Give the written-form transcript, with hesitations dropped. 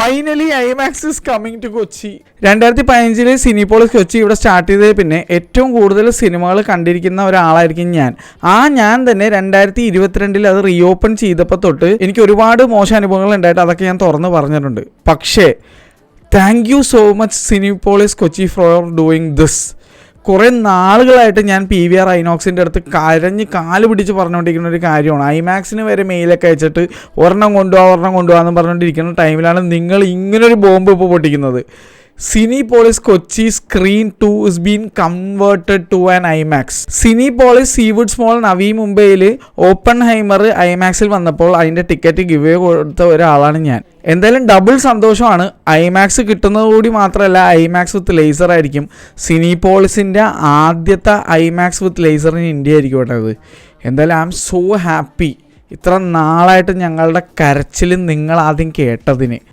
Finally IMAX is coming to Kochi. 2015 Cinepolis Kochi ഇവിടെ start ചെയ്തത് പിന്നെ ഏറ്റവും കൂടുതൽ സിനിമകൾ കണ്ടിരിക്കുന്ന ഒരാളായിരിക്കും ഞാൻ. ഞാൻ തന്നെ 2022 അത് റീഓപ്പൺ ചെയ്തപ്പോൾ തൊട്ട് എനിക്ക് ഒരുപാട് മോശം അനുഭവങ്ങൾ ഉണ്ടായിട്ട് അതൊക്കെ ഞാൻ തുറന്ന് പറഞ്ഞിട്ടുണ്ട്. പക്ഷേ thank you so much Cinepolis Kochi four doing this. കുറേ നാളുകളായിട്ട് ഞാൻ PVR ഐനോക്സിൻ്റെ അടുത്ത് കരഞ്ഞ് കാല് പിടിച്ച് പറഞ്ഞുകൊണ്ടിരിക്കുന്ന ഒരു കാര്യമാണ്. ഐമാക്സിന് വരെ മെയിലൊക്കെ അയച്ചിട്ട് ഒരെണ്ണം കൊണ്ടുപോകാമെന്ന് പറഞ്ഞുകൊണ്ടിരിക്കുന്ന ടൈമിലാണ് നിങ്ങൾ ഇങ്ങനൊരു ബോംബ് ഇപ്പോൾ പൊട്ടിക്കുന്നത്. Cinepolis Kochi screen 2 is being converted to an IMAX. Cinepolis Seawoods mall Navi മുംബൈയിൽ ഓപ്പൺഹൈമർ ഐമാക്സിൽ വന്നപ്പോൾ അതിൻ്റെ ടിക്കറ്റ് ഗിവ് കൊടുത്ത ഒരാളാണ് ഞാൻ. എന്തായാലും ഡബിൾ സന്തോഷമാണ്. ഐമാക്സ് കിട്ടുന്നതുകൂടി മാത്രമല്ല, ഐമാക്സ് വിത്ത് ലേസർ ആയിരിക്കും. സിനിപോളിസിൻ്റെ ആദ്യത്തെ IMAX with laser in India ആയിരിക്കും കേട്ടത്. എന്തായാലും ഐ ആം സോ ഹാപ്പി. ഇത്ര നാളായിട്ട് ഞങ്ങളുടെ കരച്ചിൽ നിങ്ങൾ ആദ്യം കേട്ടതിന്.